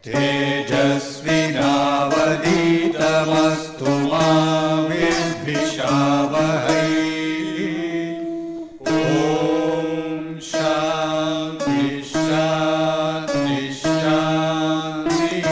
तेजस्विनावधीतमस्तु मा विद्विषावहै। ॐ शान्ति शान्ति शान्तिः।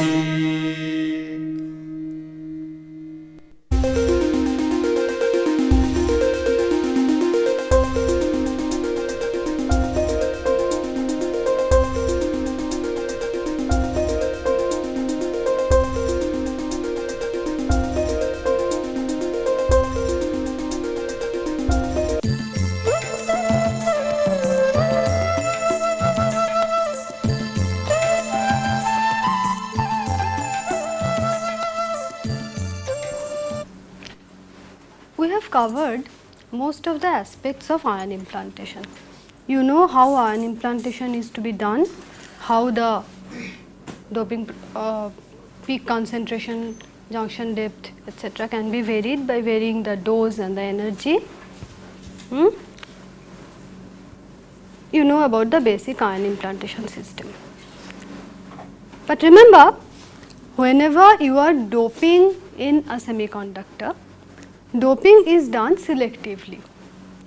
We have covered most of the aspects of ion implantation. You know how ion implantation is to be done, how the doping peak concentration, junction depth, etc. can be varied by varying the dose and the energy. You know about the basic ion implantation system. But remember, whenever you are doping in a semiconductor, doping is done selectively.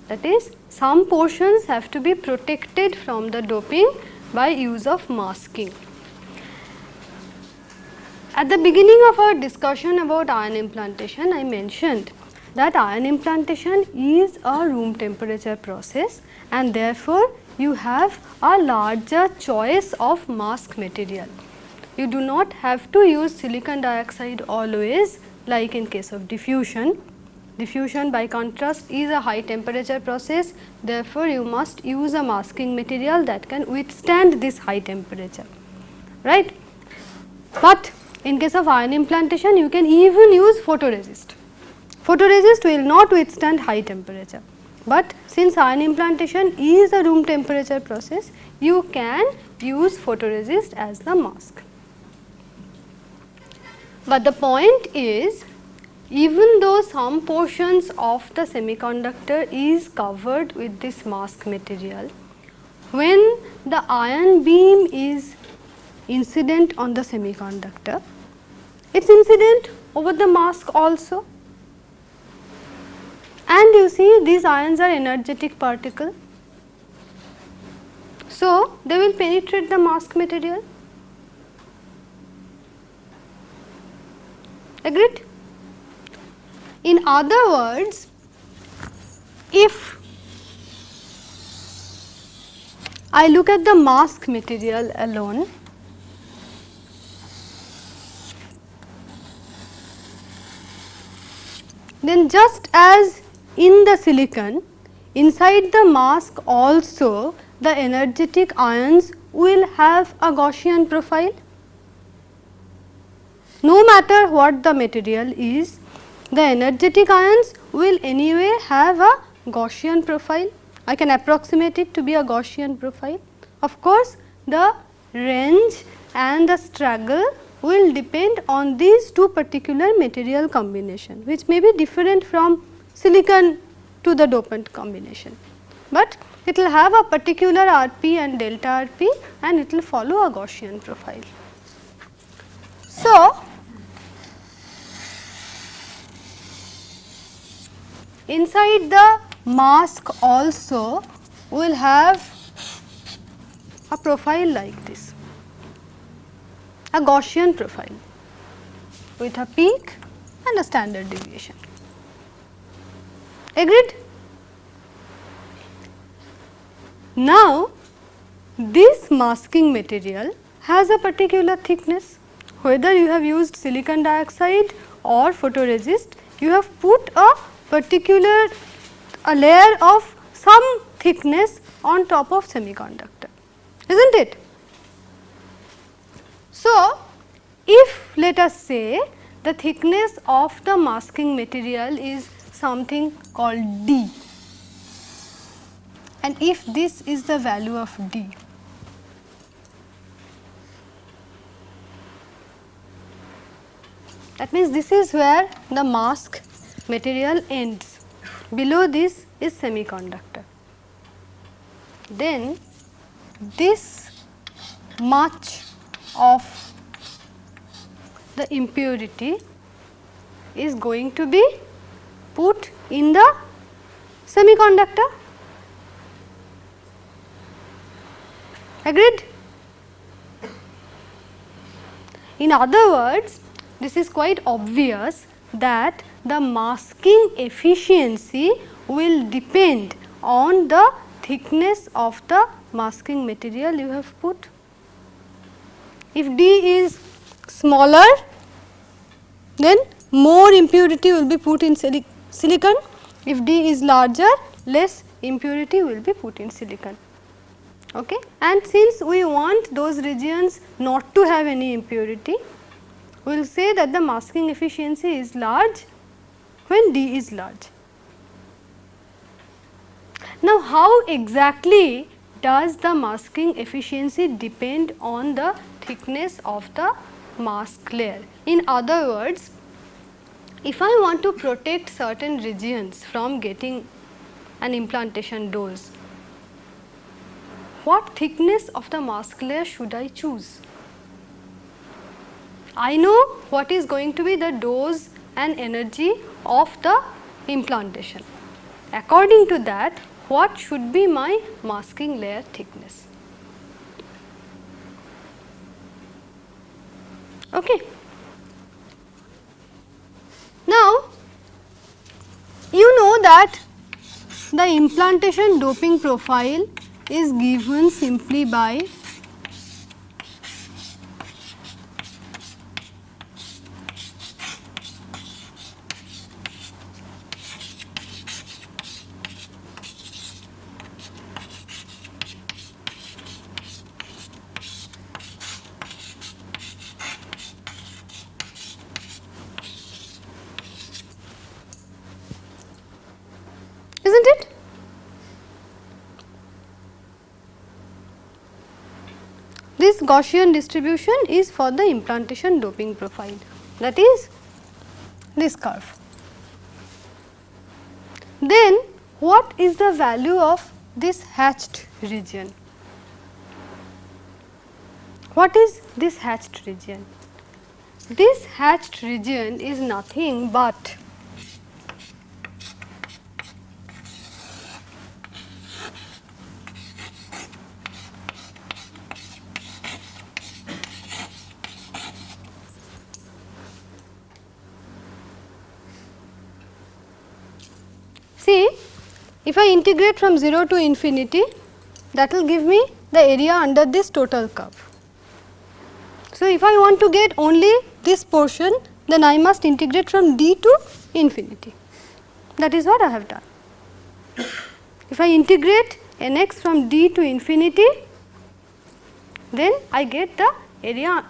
That is, some portions have to be protected from the doping by use of masking. At the beginning of our discussion about ion implantation, I mentioned that ion implantation is a room temperature process, and therefore you have a larger choice of mask material. You do not have to use silicon dioxide always, like in case of diffusion. Diffusion by contrast is a high temperature process, therefore you must use a masking material that can withstand this high temperature, right. But in case of ion implantation, you can even use photoresist. Photoresist will not withstand high temperature, but since ion implantation is a room temperature process, you can use photoresist as the mask. But the point is, even though some portions of the semiconductor is covered with this mask material, when the ion beam is incident on the semiconductor, it is incident over the mask also. And you see, these ions are energetic particles, so they will penetrate the mask material. Agreed? In other words, if I look at the mask material alone, then just as in the silicon, inside the mask also the energetic ions will have a Gaussian profile. No matter what the material is, the energetic ions will anyway have a Gaussian profile. I can approximate it to be a Gaussian profile. Of course, the range and the struggle will depend on these two particular material combination, which may be different from silicon to the dopant combination, but it will have a particular Rp and delta Rp, and it will follow a Gaussian profile. So, inside the mask also will have a profile like this, a Gaussian profile with a peak and a standard deviation. Agreed? Now, this masking material has a particular thickness. Whether you have used silicon dioxide or photoresist, you have put a particular layer of some thickness on top of semiconductor, isn't it? So, if let us say the thickness of the masking material is something called d, and if this is the value of d, that means this is where the mask material ends, below this is semiconductor. Then this much of the impurity is going to be put in the semiconductor. Agreed? In other words, this is quite obvious that the masking efficiency will depend on the thickness of the masking material you have put. If D is smaller, then more impurity will be put in silicon. If D is larger, less impurity will be put in silicon. Okay? And since we want those regions not to have any impurity, we will say that the masking efficiency is large when D is large. Now, how exactly does the masking efficiency depend on the thickness of the mask layer? In other words, if I want to protect certain regions from getting an implantation dose, what thickness of the mask layer should I choose? I know what is going to be the dose and energy of the implantation. According to that, what should be my masking layer thickness? Okay. Now, you know that the implantation doping profile is given simply by isn't it? This Gaussian distribution is for the implantation doping profile, that is this curve. Then what is the value of this hatched region? What is this hatched region? This hatched region is nothing but see, if I integrate from 0 to infinity, that will give me the area under this total curve. So, if I want to get only this portion, then I must integrate from D to infinity. That is what I have done. If I integrate Nx from D to infinity, then I get the area,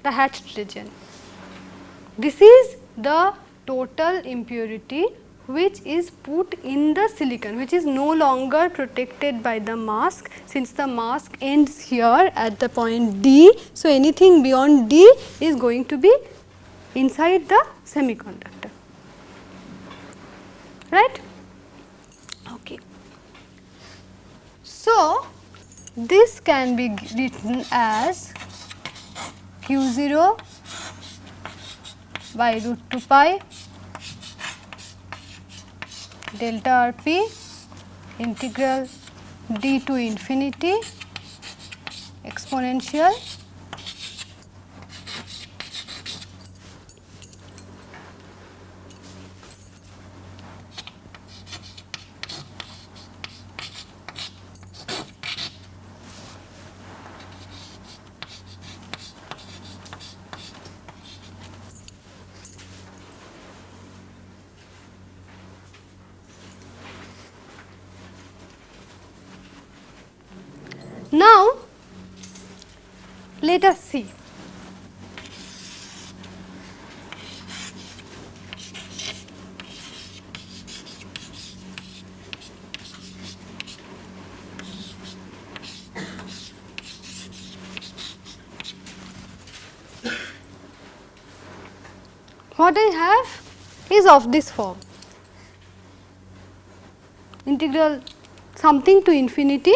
the hatched region. This is the total impurity which is put in the silicon, which is no longer protected by the mask, since the mask ends here at the point D. So, anything beyond D is going to be inside the semiconductor, right. Okay. So, this can be written as Q0 by root 2 pi delta Rp integral d to infinity exponential Now, let us see. What I have is of this form, integral something to infinity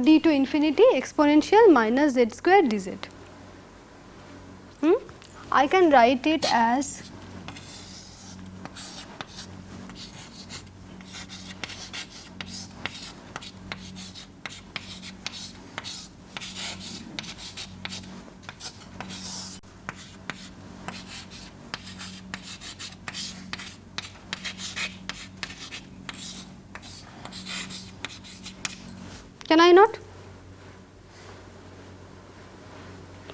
d to infinity exponential minus z square dz. I can write it as can I not?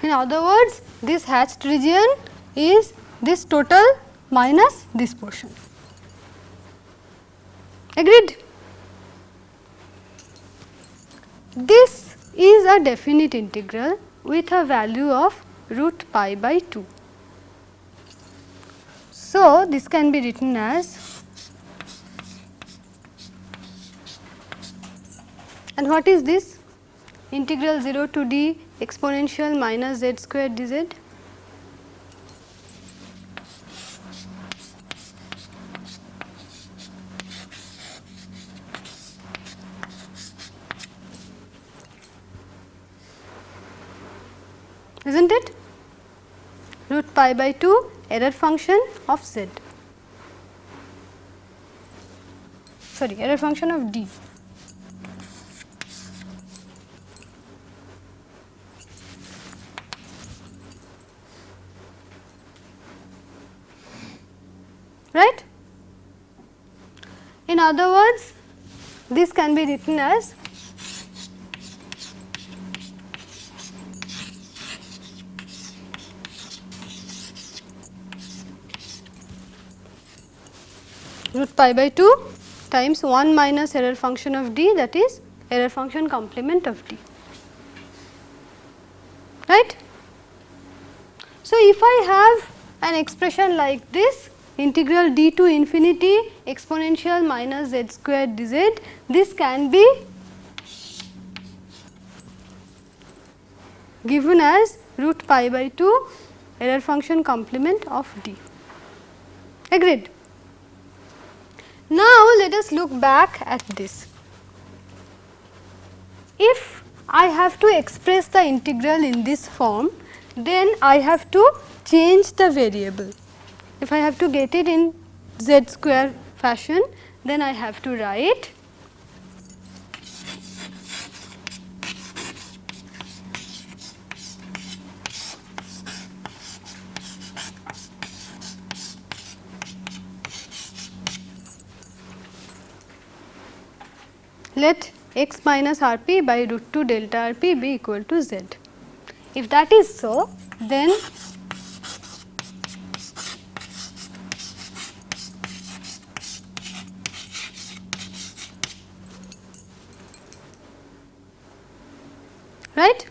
In other words, this hatched region is this total minus this portion. Agreed? This is a definite integral with a value of root pi by 2. So, this can be written as, and what is this? Integral 0 to d exponential minus z square dz. Isn't it? Root pi by 2 error function of z, sorry, error function of d. Right? In other words, this can be written as root pi by 2 times 1 minus error function of d, that is error function complement of d. Right? So, if I have an expression like this, integral d to infinity exponential minus z square dz, this can be given as root pi by 2 error function complement of d. Agreed? Now, let us look back at this. If I have to express the integral in this form, then I have to change the variable. If I have to get it in z square fashion, then I have to write let x minus r p by root 2 delta r p be equal to z. If that is so, then right,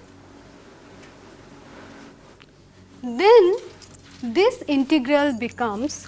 then this integral becomes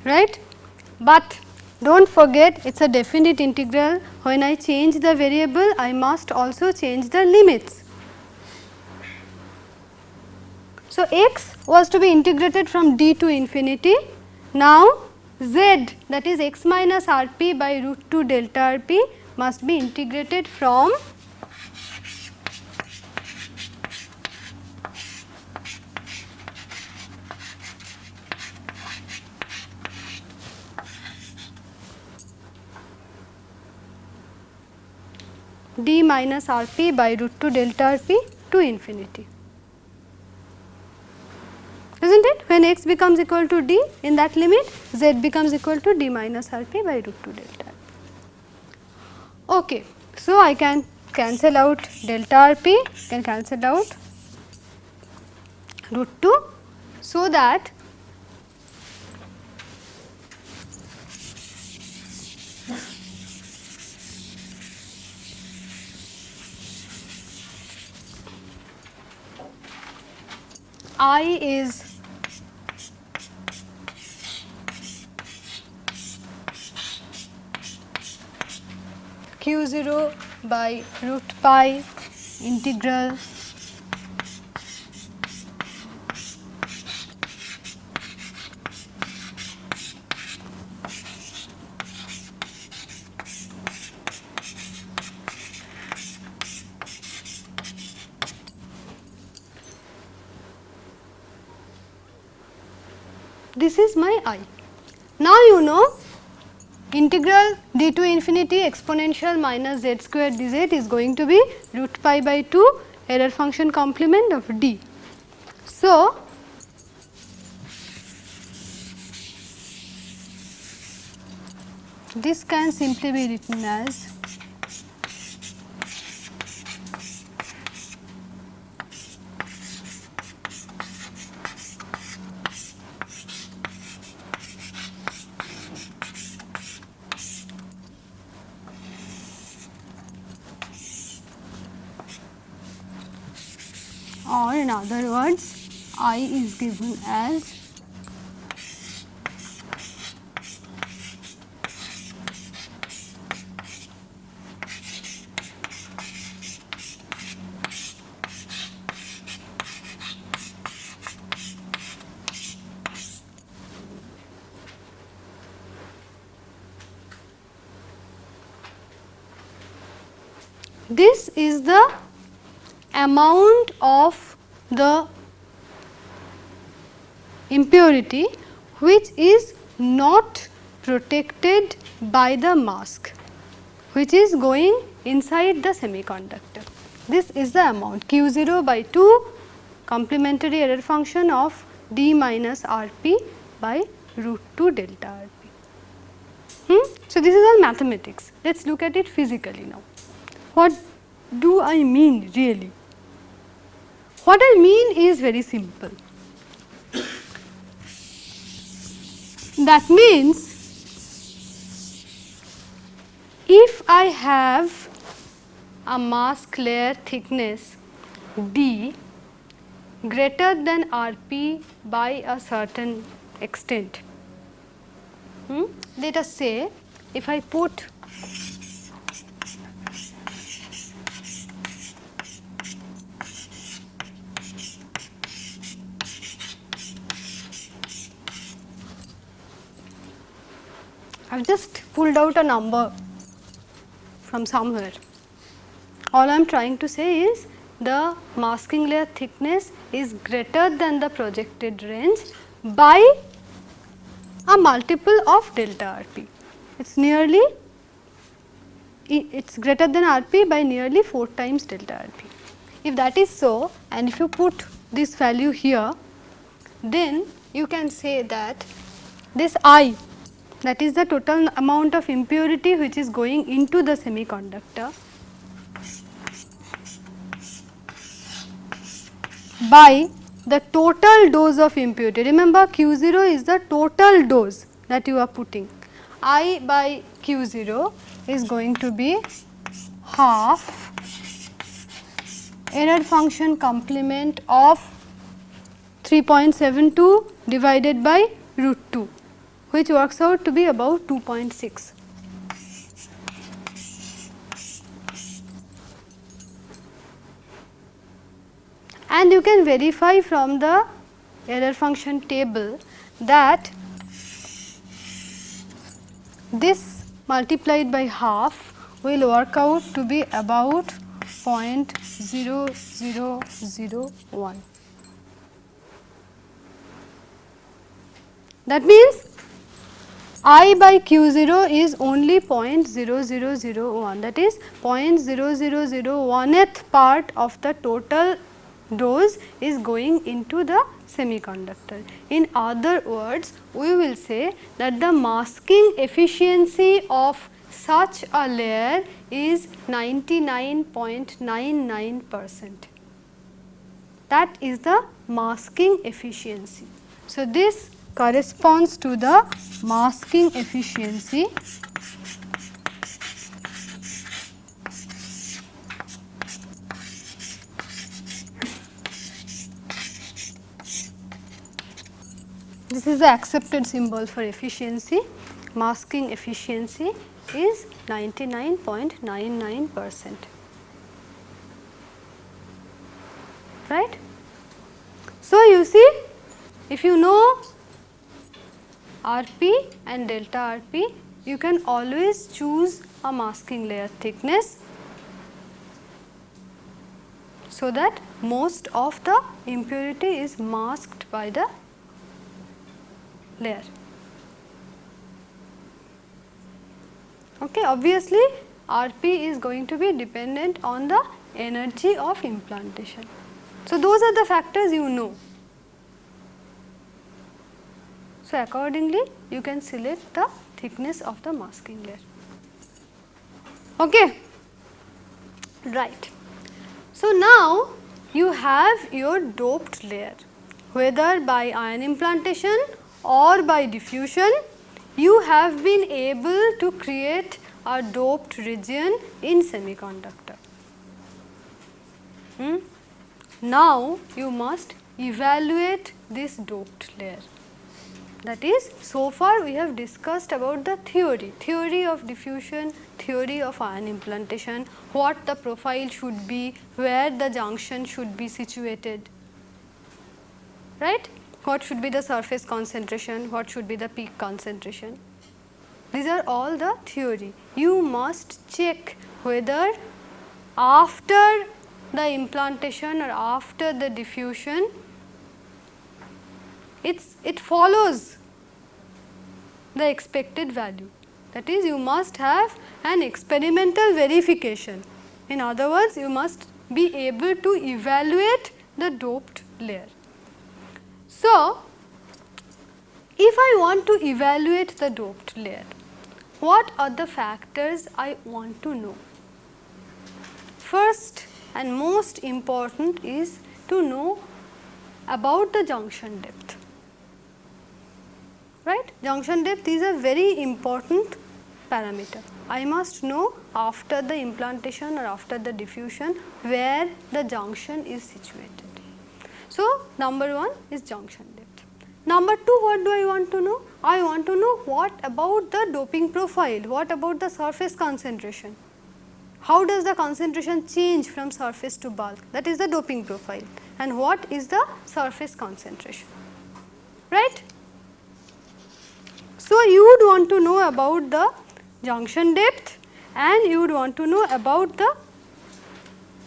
right, but do not forget it is a definite integral. When I change the variable, I must also change the limits. So, x was to be integrated from d to infinity. Now, z, that is x minus r p by root 2 delta r p must be integrated from d minus r p by root 2 delta r p to infinity. Is not it? When x becomes equal to d, in that limit z becomes equal to d minus r p by root 2 delta r p. Okay. So, I can cancel out delta r p, can cancel out root 2, so that I is Q0 by root pi integral this is my I. Now you know integral d to infinity exponential minus z square dz is going to be root pi by 2 error function complement of d. So, this can simply be written as or in other words I is given as this is the amount of the impurity which is not protected by the mask, which is going inside the semiconductor. This is the amount Q0 by 2 complementary error function of d minus Rp by root 2 delta Rp. So, this is all mathematics. Let us look at it physically now. What do I mean really? What I mean is very simple. That means, if I have a mask layer thickness d greater than Rp by a certain extent, let us say if I put I have just pulled out a number from somewhere. All I am trying to say is the masking layer thickness is greater than the projected range by a multiple of delta Rp. It's greater than Rp by nearly 4 times delta Rp. If that is so, and if you put this value here, then you can say that this I, that is the total amount of impurity which is going into the semiconductor, by the total dose of impurity. Remember, Q0 is the total dose that you are putting. I by Q0 is going to be half error function complement of 3.72 divided by root 2, which works out to be about 2.6. And you can verify from the error function table that this multiplied by half will work out to be about 0.0001. That means I by Q0 is only 0.0001, that is 0.0001th part of the total dose is going into the semiconductor. In other words, we will say that the masking efficiency of such a layer is 99.99%. That is the masking efficiency. So, this corresponds to the masking efficiency This is the accepted symbol for efficiency. Masking efficiency is 99.99%. Right? So, you see, if you know RP and delta RP, you can always choose a masking layer thickness so that most of the impurity is masked by the layer. Okay, obviously, RP is going to be dependent on the energy of implantation. So, those are the factors you know. So, accordingly, you can select the thickness of the masking layer. Okay, right. So, now you have your doped layer, whether by ion implantation or by diffusion, you have been able to create a doped region in semiconductor. Now, you must evaluate this doped layer. That is, so far we have discussed about the theory of diffusion, theory of ion implantation, what the profile should be, where the junction should be situated, right? What should be the surface concentration, what should be the peak concentration. These are all the theory. You must check whether after the implantation or after the diffusion, it follows the expected value. That is, you must have an experimental verification. In other words, you must be able to evaluate the doped layer. So, if I want to evaluate the doped layer, what are the factors I want to know? First and most important is to know about the junction depth. Right? Junction depth is a very important parameter. I must know after the implantation or after the diffusion where the junction is situated. So, number 1 is junction depth. Number 2, what do I want to know? I want to know what about the doping profile, what about the surface concentration. How does the concentration change from surface to bulk? That is the doping profile. And what is the surface concentration? Right? So, you would want to know about the junction depth and you would want to know about the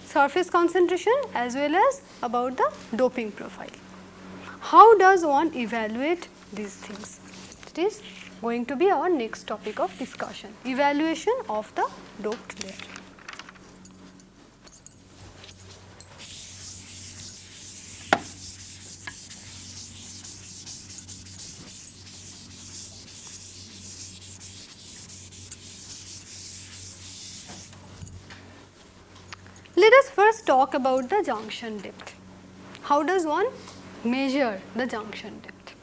surface concentration as well as about the doping profile. How does one evaluate these things? It is going to be our next topic of discussion, evaluation of the doped layer. Let us first talk about the junction depth. How does one measure the junction depth?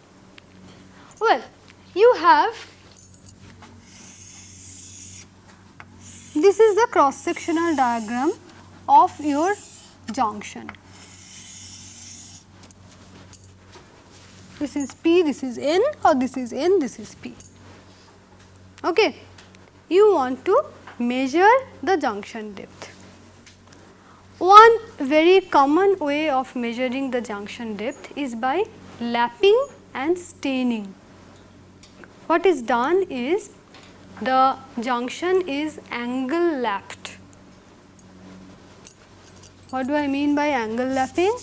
Well, you have, this is the cross sectional diagram of your junction. This is P, this is N, or this is N, this is P. Okay. You want to measure the junction depth. One very common way of measuring the junction depth is by lapping and staining. What is done is the junction is angle lapped. What do I mean by angle lapping?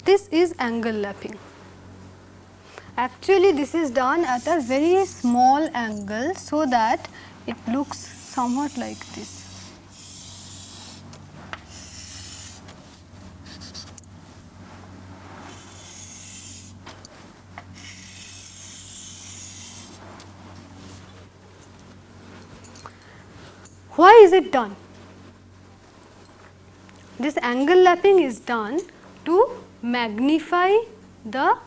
This is angle lapping. Actually, this is done at a very small angle so that it looks somewhat like this. Why is it done? this angle lapping is done to magnify the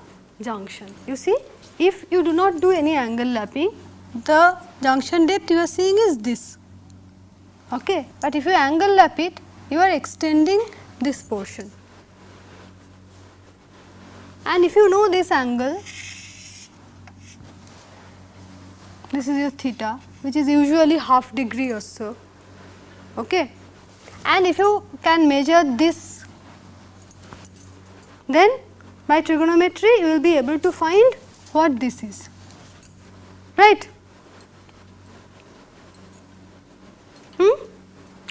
junction. You see, if you do not do any angle lapping, the junction depth you are seeing is this, okay. But if you angle lap it, you are extending this portion. And if you know this angle, this is your theta, which is usually half degree or so, okay. And if you can measure this, then by trigonometry you will be able to find what this is, right.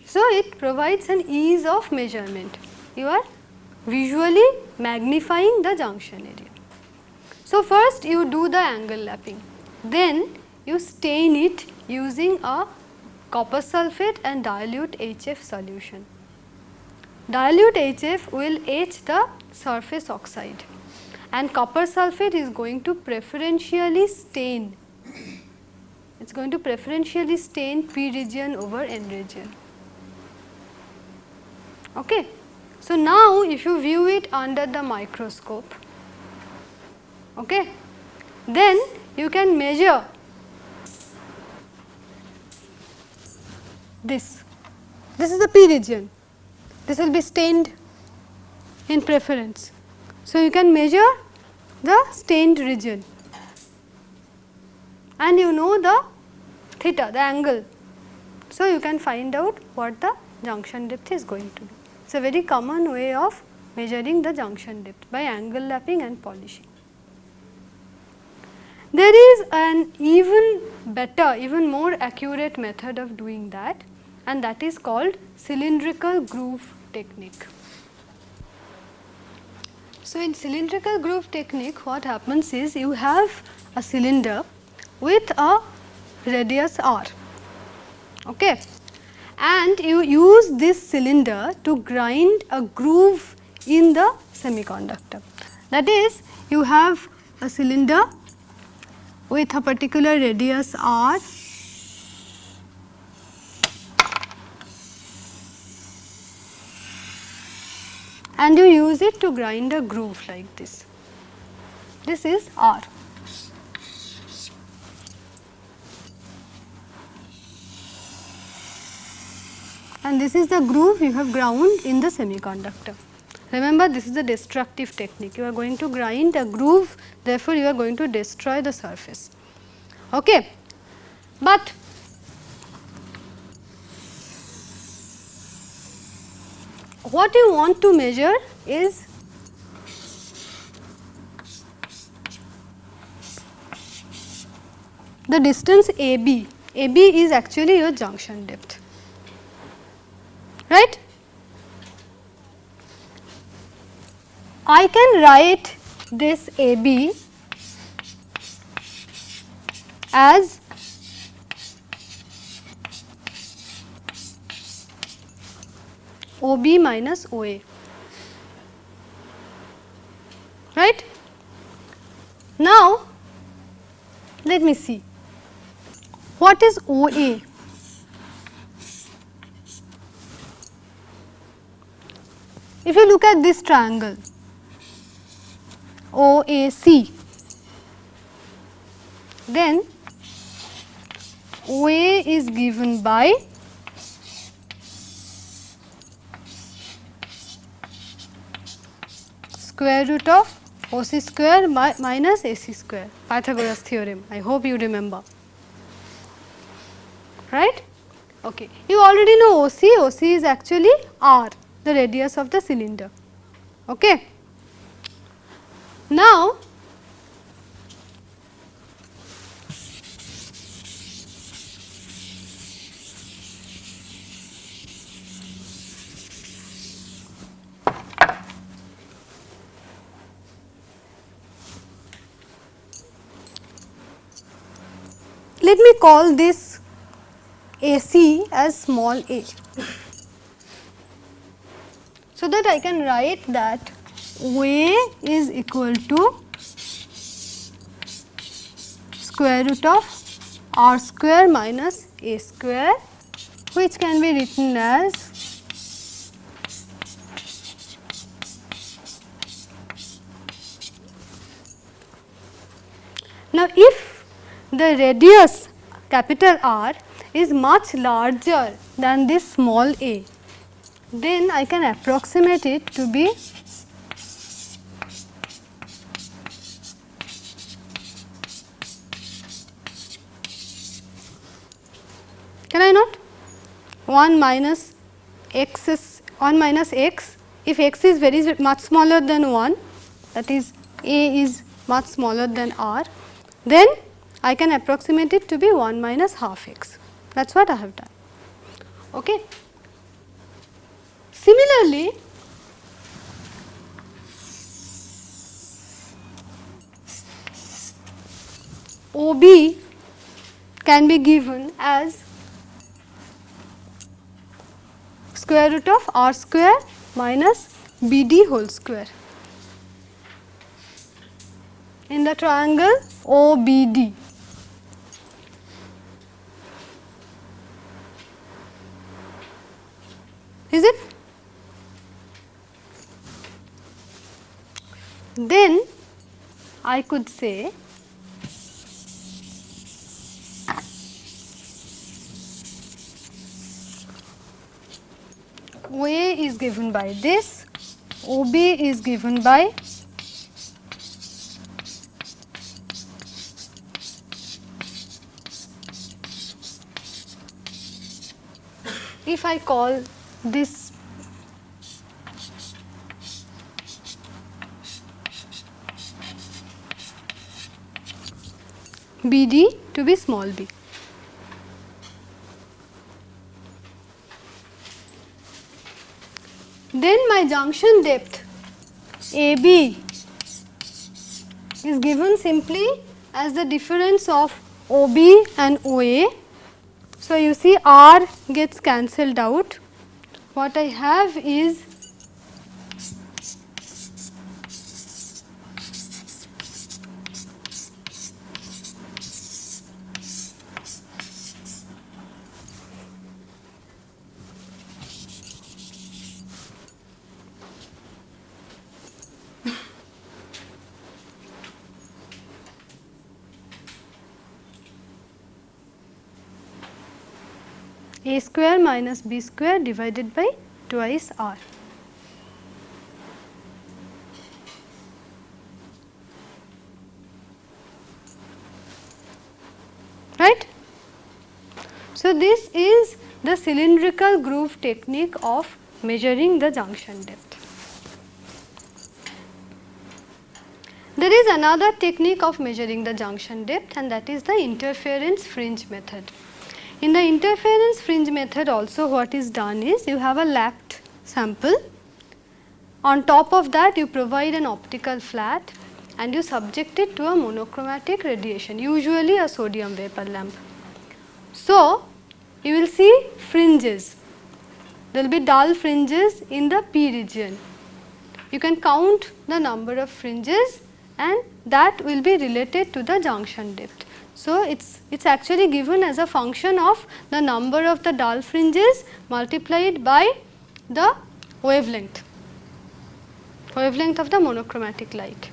So, it provides an ease of measurement. You are visually magnifying the junction area. So, first you do the angle lapping, then you stain it using a copper sulphate and dilute HF solution. Dilute HF will etch the surface oxide, and copper sulphate is going to preferentially stain. It is going to preferentially stain P region over N region. Okay. So, now if you view it under the microscope, okay, then you can measure this. This is the P region. This will be stained in preference. So, you can measure the stained region and you know the theta, the angle. So, you can find out what the junction depth is going to be. It is a very common way of measuring the junction depth by angle lapping and polishing. There is an even better, even more accurate method of doing that, and that is called cylindrical groove technique. So, in cylindrical groove technique, what happens is you have a cylinder with a radius r, okay, and you use this cylinder to grind a groove in the semiconductor. That is, you have a cylinder with a particular radius r, and you use it to grind a groove like this. This is r. And this is the groove you have ground in the semiconductor. Remember, this is a destructive technique. You are going to grind a groove, therefore, you are going to destroy the surface. Okay. But what you want to measure is the distance AB. AB is actually your junction depth, right. I can write this AB as OB minus OA, right. Now, let me see what is OA. If you look at this triangle OAC, then OA is given by square root of OC square minus AC square, Pythagoras theorem. I hope you remember, right. Okay. You already know OC. OC is actually R, the radius of the cylinder. Okay. Now, let me call this AC as small a, so that I can write that OA is equal to square root of R square minus A square, which can be written as Now, if the radius capital R is much larger than this small a, then I can approximate it to be can I not 1 minus x is 1 minus x, if x is very much smaller than 1, that is a is much smaller than r, then I can approximate it to be 1 minus half x. That is what I have done. Okay. Similarly, OB can be given as square root of r square minus BD whole square in the triangle OBD. Is it? Then I could say OA is given by this, OB is given by if I call this BD to be small b. Then my junction depth AB is given simply as the difference of OB and OA. So, you see R gets cancelled out. What I have is A square minus B square divided by twice R. Right? So, this is the cylindrical groove technique of measuring the junction depth. There is another technique of measuring the junction depth, and that is the interference fringe method. In the interference fringe method also, what is done is you have a lapped sample. On top of that, you provide an optical flat and you subject it to a monochromatic radiation, usually a sodium vapor lamp. So, you will see fringes. There will be dull fringes in the P region. You can count the number of fringes and that will be related to the junction depth. So, it's actually given as a function of the number of the dull fringes multiplied by the wavelength of the monochromatic light.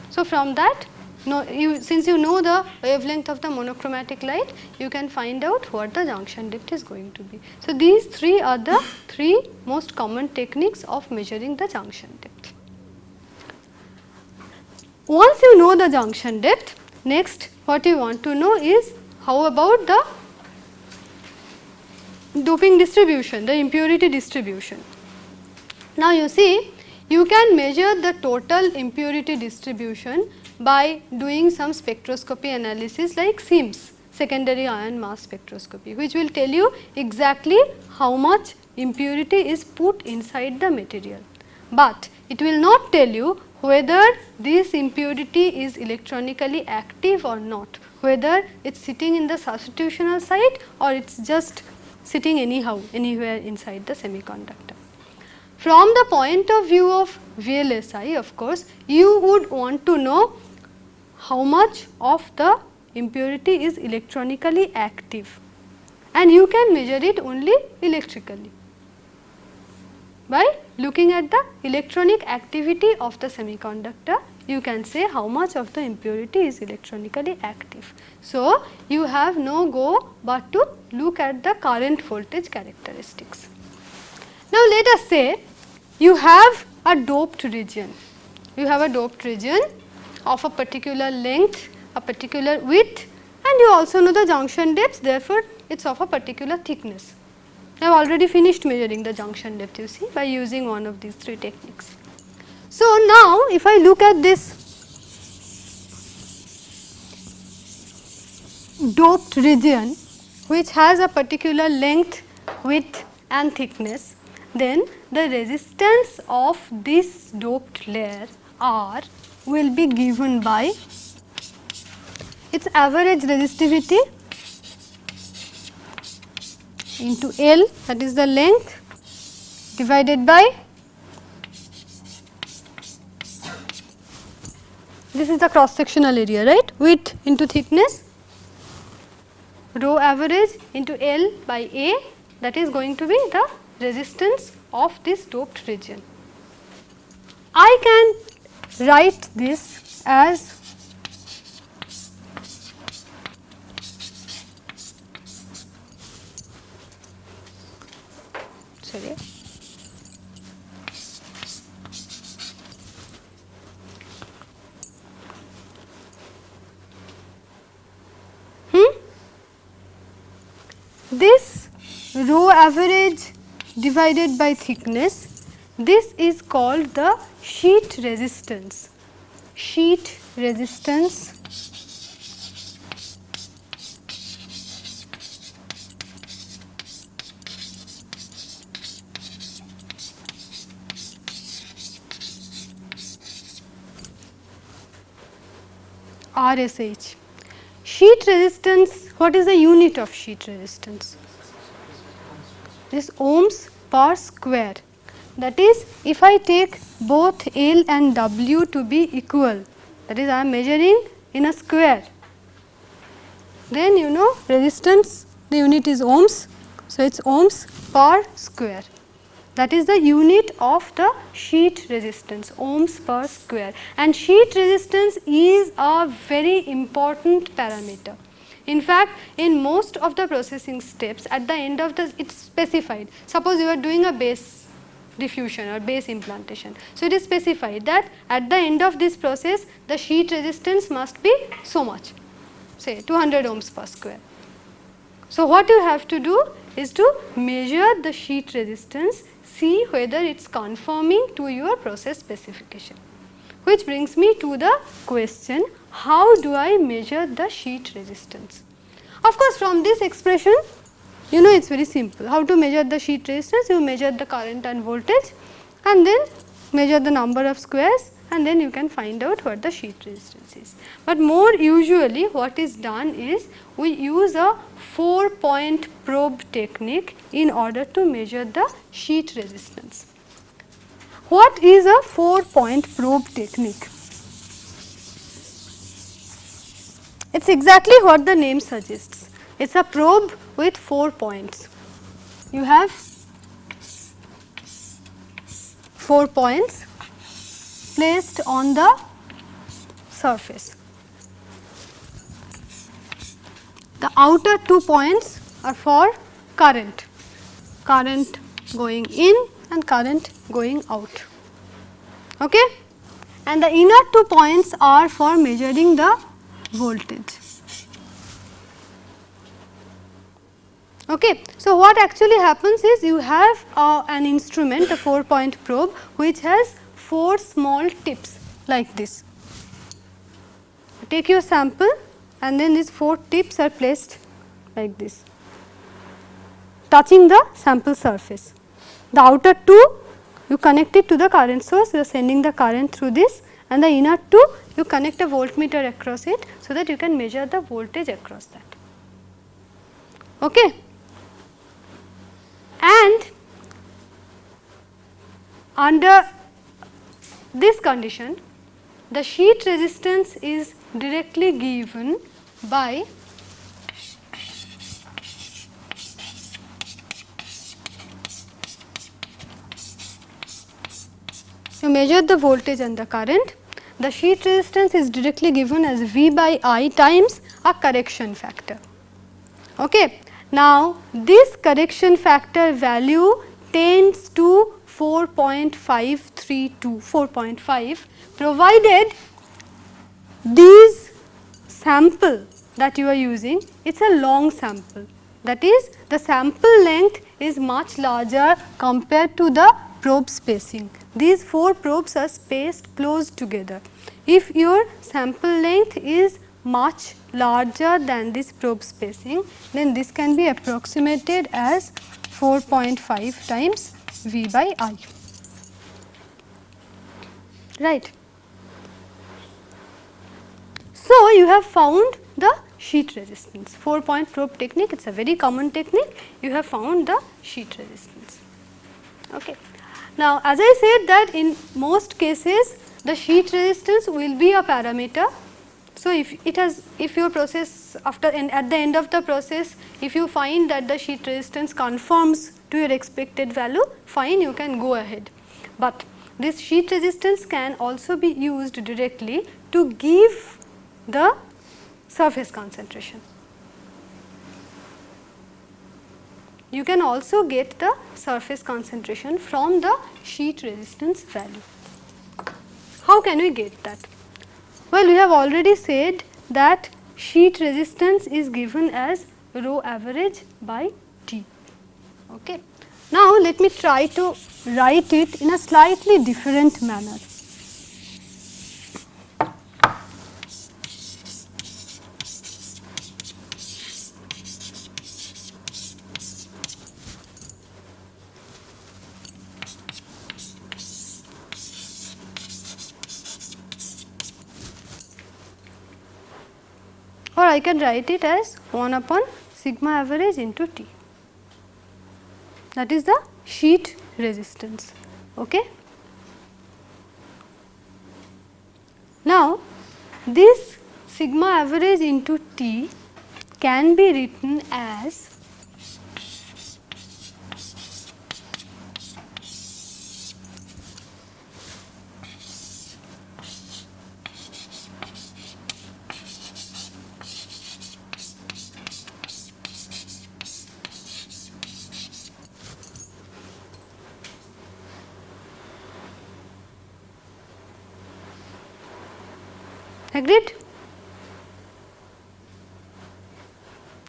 So, from that since you know the wavelength of the monochromatic light, you can find out what the junction depth is going to be. So, these three are the three most common techniques of measuring the junction depth. Once you know the junction depth, next what you want to know is how about the doping distribution, the impurity distribution. Now, you see you can measure the total impurity distribution by doing some spectroscopy analysis like SIMS, secondary ion mass spectroscopy, which will tell you exactly how much impurity is put inside the material. But it will not tell you whether this impurity is electronically active or not, whether it is sitting in the substitutional site or it is just sitting anyhow, anywhere inside the semiconductor. From the point of view of VLSI, of course, you would want to know how much of the impurity is electronically active, and you can measure it only electrically by looking at the electronic activity of the semiconductor you can say how much of the impurity is electronically active. So, you have no go but to look at the current voltage characteristics. Now, let us say you have a doped region. You have a doped region of a particular length, a particular width, and you also know the junction depth, therefore, it is of a particular thickness. I have already finished measuring the junction depth, you see, by using one of these three techniques. So, now if I look at this doped region which has a particular length, width and thickness, then the resistance of this doped layer R will be given by its average resistivity into L, that is the length, divided by this is the cross sectional area, right, width into thickness, rho average into L by A, that is going to be the resistance of this doped region. I can write this as this rho average divided by thickness, this is called the sheet resistance. Sheet resistance RSH. Sheet resistance, what is the unit of sheet resistance? This ohms per square. That is, if I take both L and W to be equal, that is I am measuring in a square, then you know resistance, the unit is ohms. So, it is ohms per square. That is the unit of the sheet resistance, ohms per square, and sheet resistance is a very important parameter. In fact, in most of the processing steps at the end of the, it is specified. Suppose you are doing a base diffusion or base implantation. So, it is specified that at the end of this process the sheet resistance must be so much, say 200 ohms per square. So, what you have to do is to measure the sheet resistance, see whether it is conforming to your process specification. Which brings me to the question, how do I measure the sheet resistance? Of course, from this expression, you know it is very simple. How to measure the sheet resistance? You measure the current and voltage and then measure the number of squares and then you can find out what the sheet resistance is. But more usually what is done is we use a 4-point probe technique in order to measure the sheet resistance. What is a 4-point probe technique? It is exactly what the name suggests. It is a probe with 4 points. You have 4 points placed on the surface. The outer 2 points are for current, current going in and current going out, okay? And the inner 2 points are for measuring the voltage. Okay. So, what actually happens is you have an instrument, a 4-point probe which has 4 small tips like this. Take your sample and then these 4 tips are placed like this, touching the sample surface. The outer 2 you connect it to the current source, you are sending the current through this, and the inner 2 you connect a voltmeter across it so that you can measure the voltage across that. Okay. And under this condition, the sheet resistance is directly given by you measure the voltage and the current. the sheet resistance is directly given as V by I times a correction factor. Okay. Now, this correction factor value tends to 4.532, 4.5, provided these sample that you are using, it is a long sample, that is the sample length is much larger compared to the probe spacing. These 4 probes are spaced close together. If your sample length is much larger than this probe spacing, then this can be approximated as 4.5 times V by I, right. So, you have found the sheet resistance, 4-point probe technique, it is a very common technique, you have found the sheet resistance. Okay. Now, as I said that in most cases the sheet resistance will be a parameter. So, if your process at the end of the process, if you find that the sheet resistance conforms to your expected value, fine, you can go ahead. But this sheet resistance can also be used directly to give the surface concentration. You can also get the surface concentration from the sheet resistance value. How can we get that? Well, we have already said that sheet resistance is given as rho average by T. Okay. Now, let me try to write it in a slightly different manner. Or I can write it as 1 upon sigma average into T, that is the sheet resistance. Okay. Now, this sigma average into T can be written as agreed.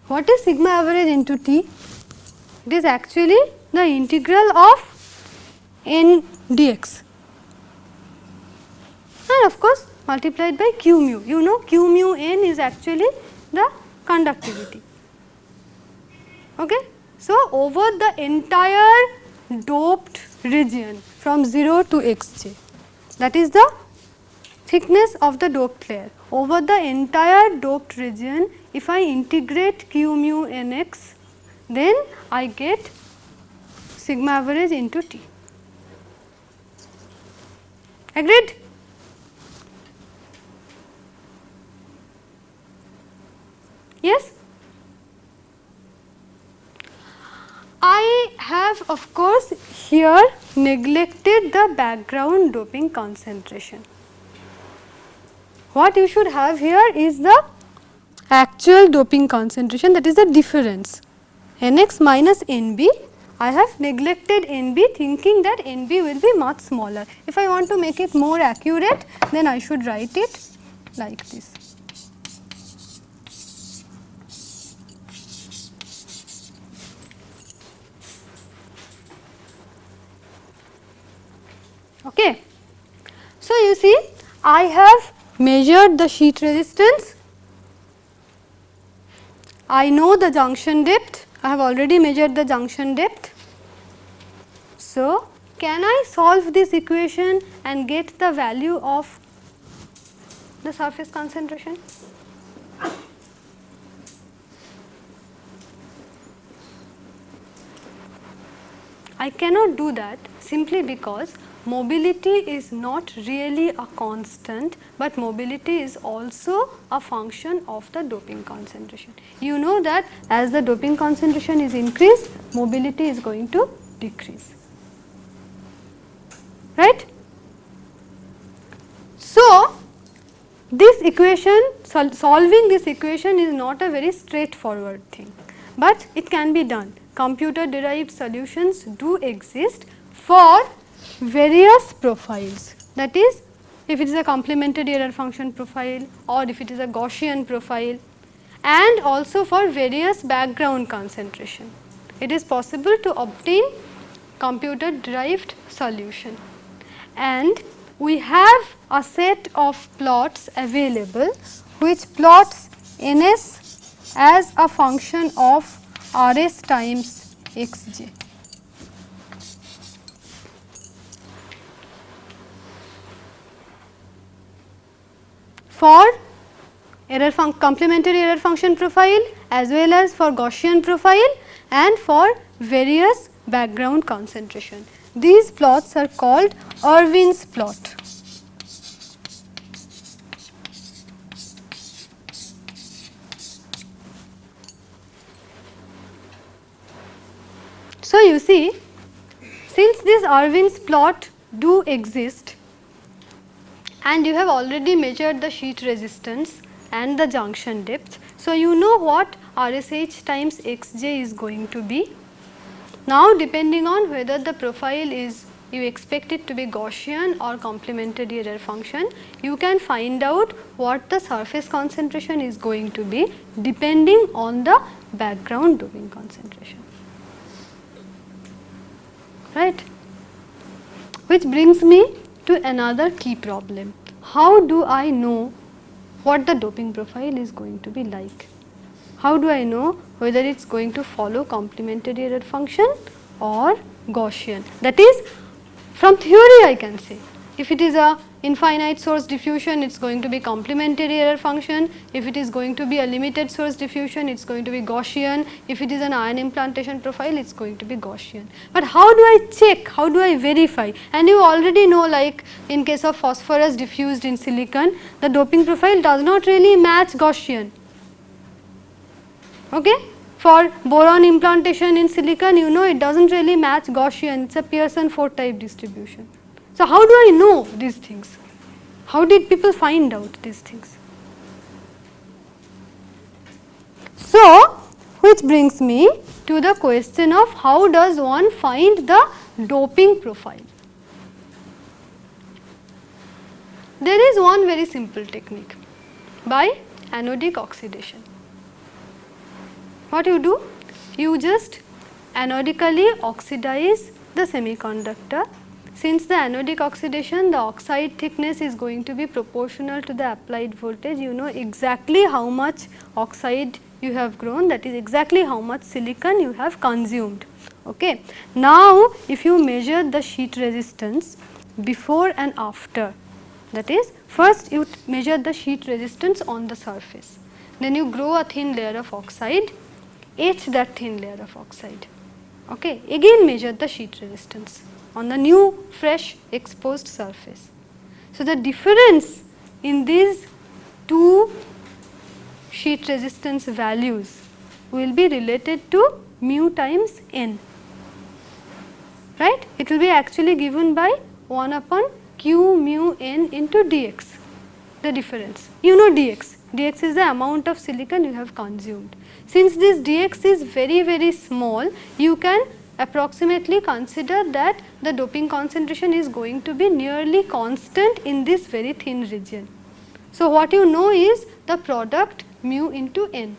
What is sigma average into T? It is actually the integral of n dx and of course multiplied by q mu. You know q mu n is actually the conductivity. Okay. So, over the entire doped region from 0 to xj, that is the thickness of the doped layer. Over the entire doped region, if I integrate q mu nx, then I get sigma average into T. Agreed? Yes? I have of course here neglected the background doping concentration. What you should have here is the actual doping concentration, that is the difference Nx minus Nb. I have neglected Nb thinking that Nb will be much smaller. If I want to make it more accurate, then I should write it like this. Okay. So, you see I have measured the sheet resistance, I know the junction depth, I have already measured the junction depth. So, can I solve this equation and get the value of the surface concentration? I cannot do that simply because mobility is not really a constant, but mobility is also a function of the doping concentration. You know that as the doping concentration is increased, mobility is going to decrease, right. So, this equation, solving this equation is not a very straightforward thing, but it can be done. Computer derived solutions do exist for various profiles, that is, if it is a complementary error function profile or if it is a Gaussian profile, and also for various background concentration. It is possible to obtain computer derived solution, and we have a set of plots available which plots ns as a function of rs times xj. For complementary error function profile as well as for Gaussian profile and for various background concentration. These plots are called Irwin's plot. So, you see, since these Irwin's plot do exist and you have already measured the sheet resistance and the junction depth. So, you know what RSH times xj is going to be. Now, depending on whether the profile is, you expect it to be Gaussian or complementary error function, you can find out what the surface concentration is going to be depending on the background doping concentration, right. Which brings me to another key problem. How do I know what the doping profile is going to be like? How do I know whether it is going to follow complementary error function or Gaussian? That is, from theory I can say, if it is a infinite source diffusion, it is going to be complementary error function. If it is going to be a limited source diffusion, it is going to be Gaussian. If it is an ion implantation profile, it is going to be Gaussian. But how do I check? How do I verify? And you already know, like in case of phosphorus diffused in silicon, the doping profile does not really match Gaussian. Okay? For boron implantation in silicon, you know it does not really match Gaussian, it is a Pearson 4 type distribution. So, how do I know these things? How did people find out these things? So, which brings me to the question of how does one find the doping profile? There is one very simple technique, by anodic oxidation. What you do? You just anodically oxidize the semiconductor. Since the anodic oxidation, the oxide thickness is going to be proportional to the applied voltage. You know exactly how much oxide you have grown, that is exactly how much silicon you have consumed. Okay. Now, if you measure the sheet resistance before and after, that is, first you measure the sheet resistance on the surface, then you grow a thin layer of oxide, etch that thin layer of oxide, okay. Again measure the sheet resistance on the new fresh exposed surface. So, the difference in these two sheet resistance values will be related to mu times n, right. It will be actually given by 1 upon q mu n into dx, the difference. You know dx, dx is the amount of silicon you have consumed. Since this dx is very small, you can approximately consider that the doping concentration is going to be nearly constant in this very thin region. So, what you know is the product mu into n.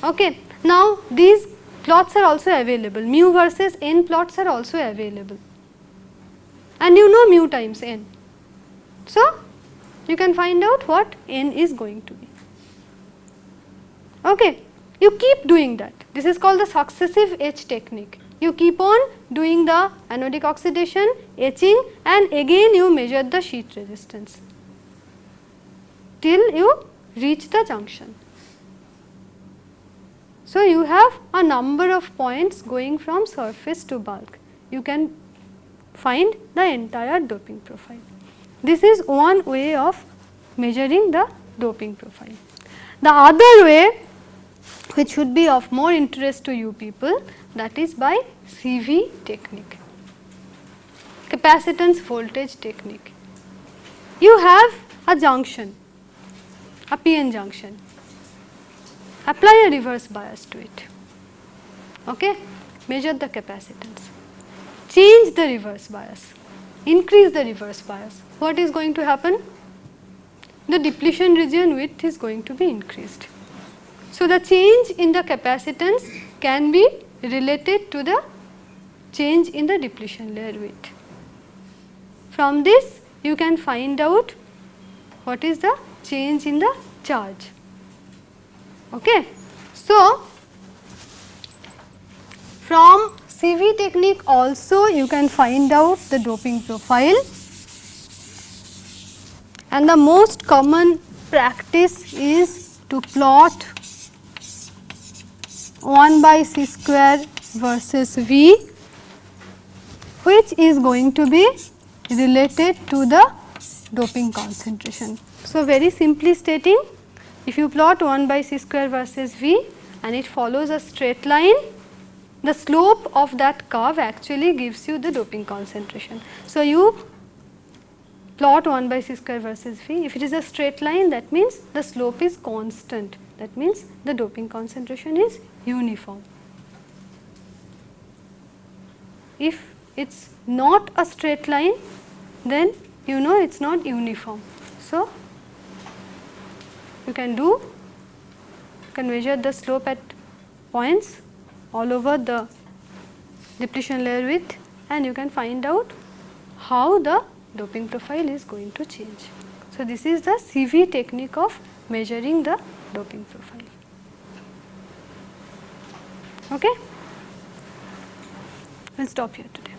Okay. Now, these plots are also available, mu versus n plots are also available, and you know mu times n. So, you can find out what n is going to be. Okay. You keep doing that. This is called the successive etch technique. You keep on doing the anodic oxidation, etching, and again you measure the sheet resistance till you reach the junction. So, you have a number of points going from surface to bulk. You can find the entire doping profile. This is one way of measuring the doping profile. The other way, which should be of more interest to you people, that is by CV technique, capacitance voltage technique. You have a junction, a PN junction. Apply a reverse bias to it. Okay? Measure the capacitance. Change the reverse bias. Increase the reverse bias. What is going to happen? The depletion region width is going to be increased. So, the change in the capacitance can be related to the change in the depletion layer width. From this, you can find out what is the change in the charge. Okay. So, from CV technique also you can find out the doping profile, and the most common practice is to plot 1 by C square versus V, which is going to be related to the doping concentration. So, very simply stating, if you plot 1 by C square versus V and it follows a straight line, the slope of that curve actually gives you the doping concentration. So, you plot 1 by C square versus V, if it is a straight line, that means the slope is constant, that means the doping concentration is uniform. If it is not a straight line, then you know it is not uniform. So, you can measure the slope at points all over the depletion layer width, and you can find out how the doping profile is going to change. So, this is the CV technique of measuring the doping profile. Okay? We will stop here today.